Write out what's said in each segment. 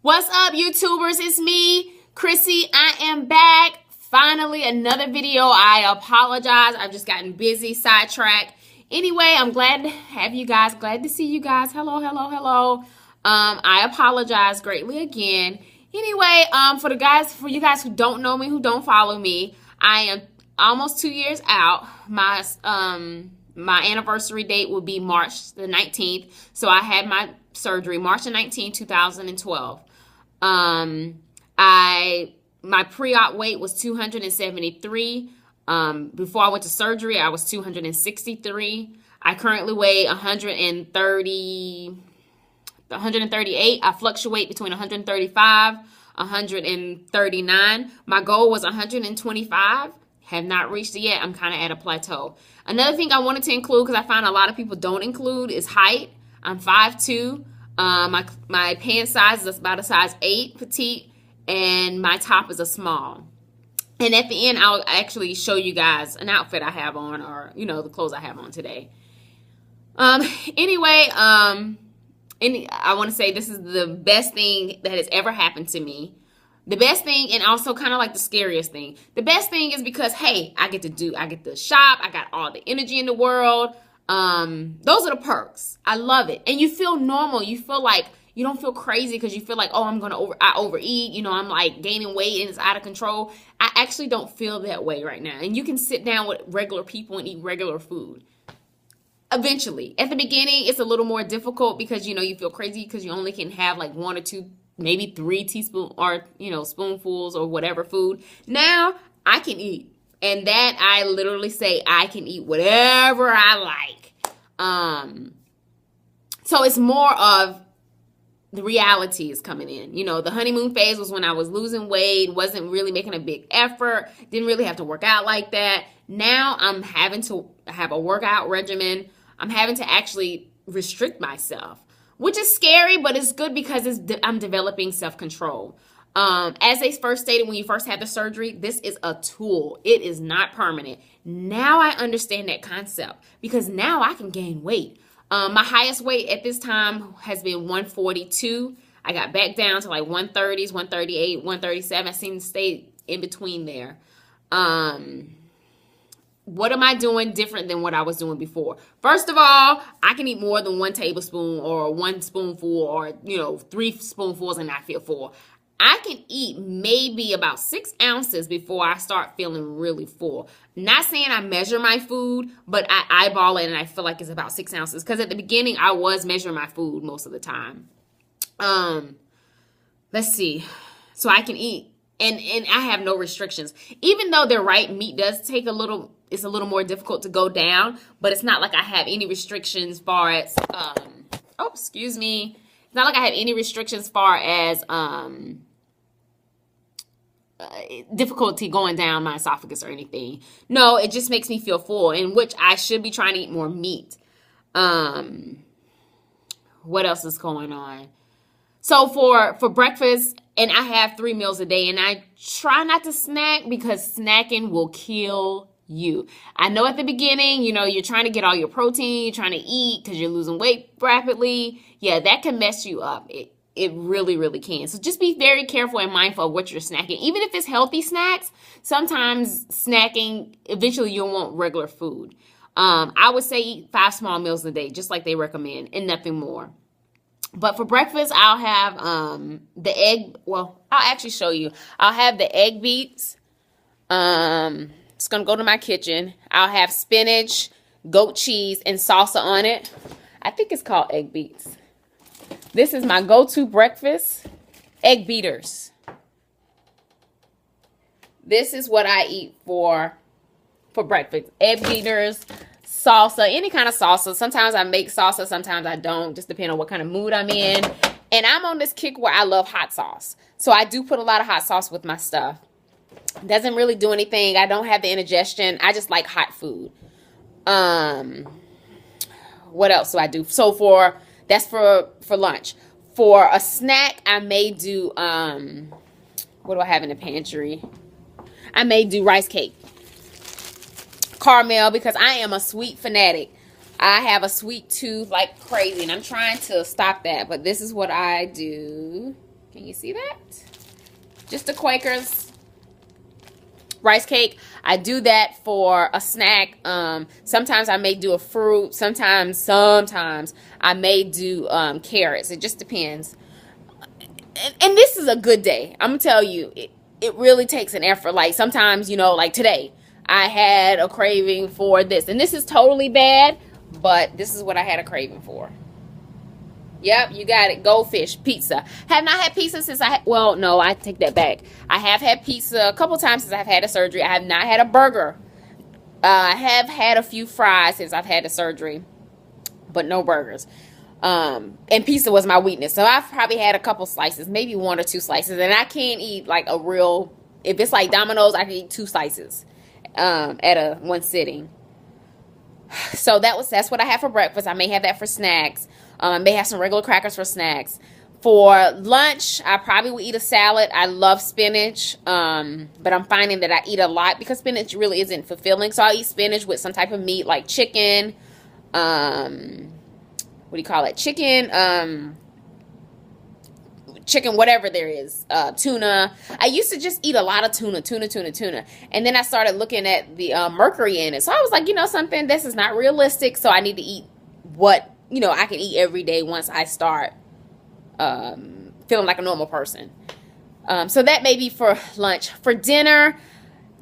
What's up, YouTubers? It's me, Chrissy. I am back. Finally, another video. I apologize. I've just gotten busy, sidetracked. Anyway, I'm glad to have you guys. Glad to see you guys. Hello, hello, hello. I apologize greatly again. Anyway, for you guys who don't know me, who don't follow me, I am almost 2 years out. My anniversary date will be March the 19th. So I had my surgery March the 19th, 2012. My pre-op weight was 273. Before I went to surgery, I was 263. I currently weigh 138. I fluctuate between 135, 139. My goal was 125. Have not reached it yet. I'm kind of at a plateau. Another thing I wanted to include, because I find a lot of people don't include, is height. I'm 5'2". My pant size is about a size 8 petite, and my top is a small. And at the end, I'll actually show you guys an outfit I have on, or the clothes I have on today. Anyway, I want to say this is the best thing that has ever happened to me. The best thing, and also kind of like the scariest thing. The best thing is because, hey, I get to shop. I got all the energy in the world. Those are the perks. I love it. And you feel normal. You feel like you don't feel crazy because you feel like, oh, I overeat. I'm like gaining weight and it's out of control. I actually don't feel that way right now. And you can sit down with regular people and eat regular food. Eventually. At the beginning, it's a little more difficult because, you feel crazy because you only can have like 1 or 2, maybe 3 teaspoons or, spoonfuls or whatever food. Now I can eat. And that I literally say I can eat whatever I like. So it's more of the reality is coming in. The honeymoon phase was when I was losing weight, wasn't really making a big effort, didn't really have to work out like that. Now I'm having to have a workout regimen. I'm having to actually restrict myself, which is scary, but it's good because I'm developing self-control. As they first stated when you first had the surgery, this is a tool. It is not permanent. Now I understand that concept because now I can gain weight. My highest weight at this time has been 142. I got back down to like 130s, 138, 137. I seem to stay in between there. What am I doing different than what I was doing before? First of all, I can eat more than 1 tablespoon or 1 spoonful or, 3 spoonfuls and not feel full. I can eat maybe about 6 ounces before I start feeling really full. Not saying I measure my food, but I eyeball it and I feel like it's about 6 ounces. Because at the beginning, I was measuring my food most of the time. Let's see. So I can eat. And I have no restrictions. Even though they're right, meat does take it's a little more difficult to go down. But it's not like I have any restrictions far as, excuse me. It's not like I have any restrictions far as difficulty going down my esophagus or anything. No, it just makes me feel full, in which I should be trying to eat more meat. What else is going on? So for breakfast, and I have 3 meals a day, and I try not to snack because snacking will kill you. I know at the beginning, you're trying to get all your protein, you're trying to eat because you're losing weight rapidly. Yeah, that can mess you up. It really, really can. So just be very careful and mindful of what you're snacking. Even if it's healthy snacks, sometimes snacking, eventually you'll want regular food. I would say eat 5 small meals a day, just like they recommend, and nothing more. But for breakfast, I'll have the egg. Well, I'll actually show you. I'll have the egg beets. It's going to go to my kitchen. I'll have spinach, goat cheese, and salsa on it. I think it's called egg beets. This is my go-to breakfast, egg beaters. This is what I eat for breakfast. Egg beaters, salsa, any kind of salsa. Sometimes I make salsa, sometimes I don't, just depending on what kind of mood I'm in. And I'm on this kick where I love hot sauce. So I do put a lot of hot sauce with my stuff. Doesn't really do anything. I don't have the indigestion. I just like hot food. What else do I do? So that's for lunch. For a snack, I may do, what do I have in the pantry? I may do rice cake. Caramel, because I am a sweet fanatic. I have a sweet tooth like crazy, and I'm trying to stop that. But this is what I do. Can you you see that? Just the Quaker's rice cake. I do that for a snack. Sometimes I may do a fruit. Sometimes I may do carrots. It just depends. And this is a good day. I'm gonna tell you, it really takes an effort. Like sometimes, you know, like today, I had a craving for this. And this is totally bad, but this is what I had a craving for. Yep, you got it. Goldfish pizza. Have not had pizza since well, no, I take that back. I have had pizza a couple times since I've had a surgery. I have not had a burger. I have had a few fries since I've had the surgery, but no burgers. And pizza was my weakness. So I've probably had a couple slices, maybe 1 or 2 slices. And I can't eat like a real, if it's like Domino's, I can eat 2 slices at one sitting. So that's what I have for breakfast. I may have that for snacks. I may have some regular crackers for snacks. For lunch, I probably will eat a salad. I love spinach, but I'm finding that I eat a lot because spinach really isn't fulfilling. So I'll eat spinach with some type of meat like chicken, what do you call it? Chicken, whatever there is, tuna. I used to just eat a lot of tuna. And then I started looking at the mercury in it. So I was like, you know something, this is not realistic. So I need to eat what, you know, I can eat every day once I start feeling like a normal person. So that may be for lunch. For dinner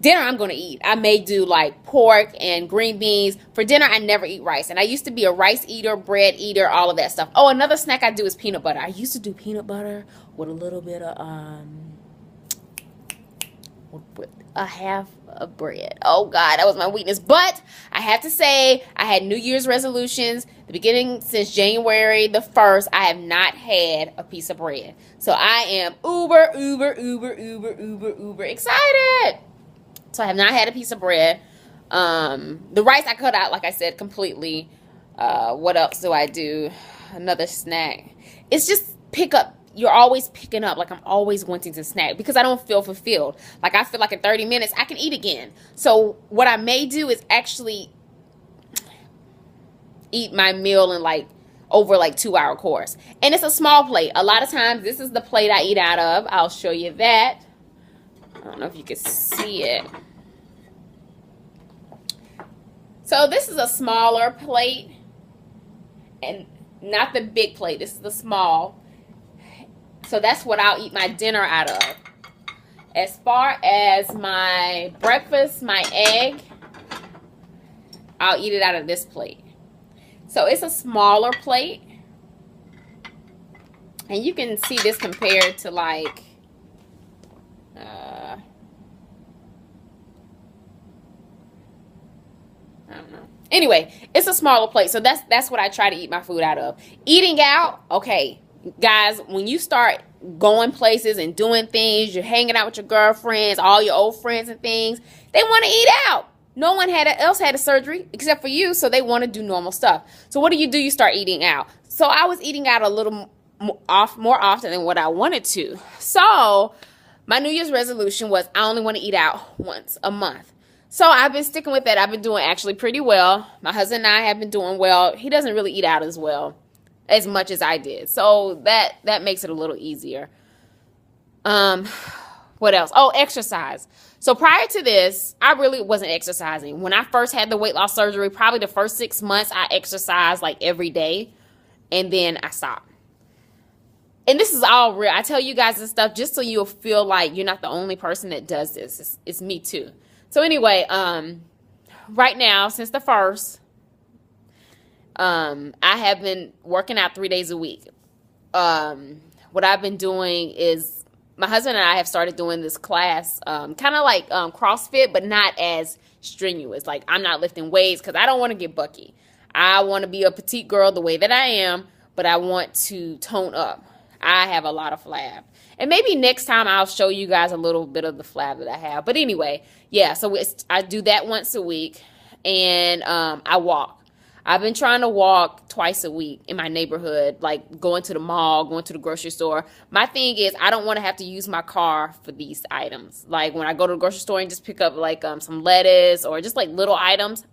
I'm going to eat. I may do like pork and green beans. For dinner, I never eat rice. And I used to be a rice eater, bread eater, all of that stuff. Oh, another snack I do is peanut butter. I used to do peanut butter with a little bit of, with a half of bread. Oh, God, that was my weakness. But I have to say, I had New Year's resolutions. The beginning, since January the 1st, I have not had a piece of bread. So I am uber excited. So I have not had a piece of bread. The rice I cut out, like I said, completely. What else do I do? Another snack. It's just pick up. You're always picking up. Like I'm always wanting to snack because I don't feel fulfilled. Like I feel like in 30 minutes I can eat again. So what I may do is actually eat my meal in like over like 2-hour course. And it's a small plate. A lot of times this is the plate I eat out of. I'll show you that. I don't know if you can see it. So this is a smaller plate and not the big plate. This is the small. So that's what I'll eat my dinner out of. As far as my breakfast, my egg, I'll eat it out of this plate. So it's a smaller plate. And you can see this compared to like I don't know. Anyway, it's a smaller plate. So that's what I try to eat my food out of. Eating out, okay, guys, when you start going places and doing things, you're hanging out with your girlfriends, all your old friends and things, they want to eat out. No one else had a surgery except for you, so they want to do normal stuff. So what do? You start eating out. So I was eating out a little more often than what I wanted to. So my New Year's resolution was I only want to eat out once a month. So I've been sticking with that. I've been doing actually pretty well. My husband and I have been doing well. He doesn't really eat out as well as much as I did. So that makes it a little easier. What else? Oh, exercise. So prior to this, I really wasn't exercising. When I first had the weight loss surgery, probably the first 6 months, I exercised like every day. And then I stopped. And this is all real. I tell you guys this stuff just so you'll feel like you're not the only person that does this. It's me too. So anyway, right now, since the first, I have been working out 3 days a week. What I've been doing is my husband and I have started doing this class, kind of like CrossFit, but not as strenuous. Like I'm not lifting weights because I don't want to get bucky. I want to be a petite girl the way that I am, but I want to tone up. I have a lot of flab. And maybe next time I'll show you guys a little bit of the flab that I have. But anyway, yeah, so I do that once a week. And I walk. I've been trying to walk twice a week in my neighborhood, like going to the mall, going to the grocery store. My thing is I don't want to have to use my car for these items. Like when I go to the grocery store and just pick up like some lettuce or just like little items,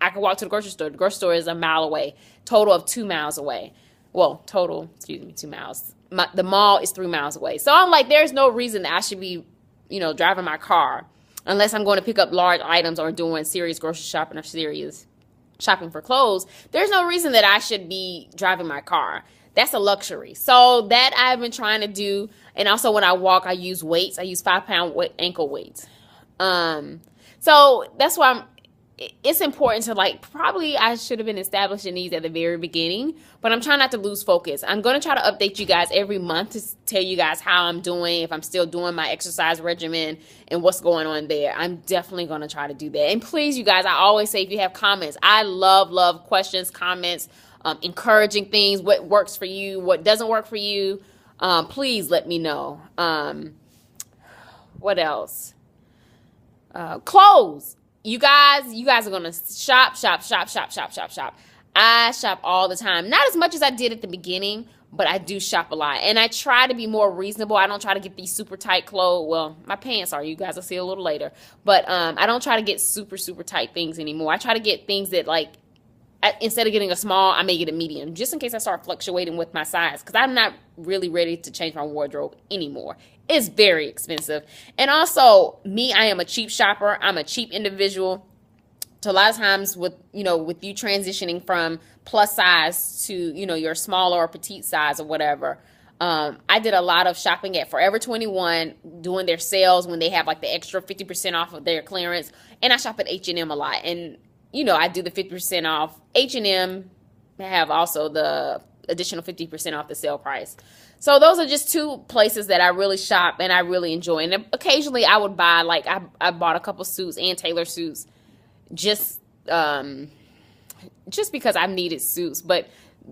I can walk to the grocery store. The grocery store is a mile away, total of 2 miles away. Well, total, 2 miles. the mall is 3 miles away. So I'm like, there's no reason that I should be, driving my car unless I'm going to pick up large items or doing serious grocery shopping or serious shopping for clothes. There's no reason that I should be driving my car. That's a luxury. So that I've been trying to do. And also when I walk, I use weights. I use 5-pound ankle weights. So that's why it's important to, like, probably I should have been establishing these at the very beginning, but I'm trying not to lose focus. I'm going to try to update you guys every month to tell you guys how I'm doing, if I'm still doing my exercise regimen and what's going on there. I'm definitely going to try to do that. And please, you guys, I always say if you have comments, I love questions, comments, encouraging things, what works for you, what doesn't work for you. Please let me know. What else? Clothes. You guys are going to shop. I shop all the time. Not as much as I did at the beginning, but I do shop a lot. And I try to be more reasonable. I don't try to get these super tight clothes. Well, my pants are. You guys will see a little later. But I don't try to get super tight things anymore. I try to get things that, like, instead of getting a small, I may get a medium, just in case I start fluctuating with my size, because I'm not really ready to change my wardrobe anymore. It's very expensive. And also, I am a cheap shopper. I'm a cheap individual. So a lot of times with you transitioning from plus size to, your smaller or petite size or whatever, I did a lot of shopping at Forever 21, doing their sales when they have, like, the extra 50% off of their clearance. And I shop at H&M a lot. And I do the 50% off. H&M have also the additional 50% off the sale price. So those are just two places that I really shop and I really enjoy. And occasionally I would buy, like, I bought a couple suits and Taylor suits just because I needed suits. But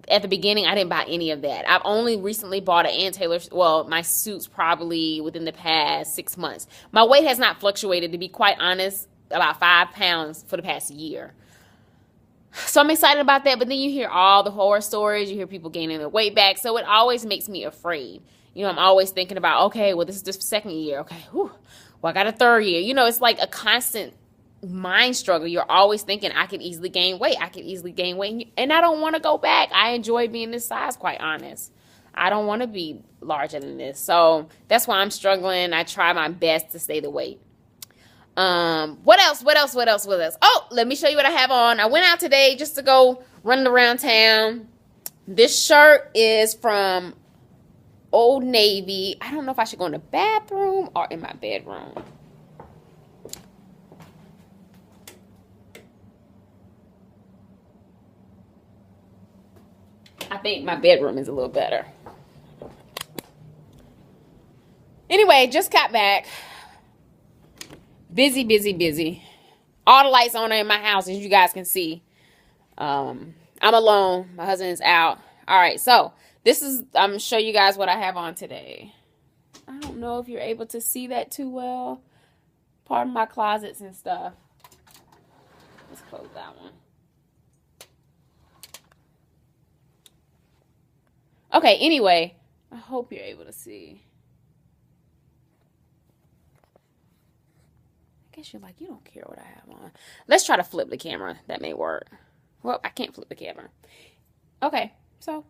at the beginning, I didn't buy any of that. I've only recently bought my suits probably within the past 6 months. My weight has not fluctuated, to be quite honest, about 5 pounds for the past year. So I'm excited about that, but then you hear all the horror stories. You hear people gaining their weight back, so it always makes me afraid. I'm always thinking about, okay, well, this is the second year. Okay, well, I got a third year. It's like a constant mind struggle. You're always thinking, I could easily gain weight. And I don't want to go back. I enjoy being this size, quite honest. I don't want to be larger than this. So that's why I'm struggling. I try my best to stay the weight. What else? Oh, let me show you what I have on. I went out today just to go running around town. This shirt is from Old Navy. I don't know if I should go in the bathroom or in my bedroom. I think my bedroom is a little better. Anyway, just got back. Busy. All the lights on in my house, as you guys can see. I'm alone. My husband is out. All right, so I'm going to show you guys what I have on today. I don't know if you're able to see that too well. Pardon my closets and stuff. Let's close that one. Okay, anyway, I hope you're able to see. I guess you're like, you don't care what I have on. Let's try to flip the camera. That may work. Well, I can't flip the camera. Okay, so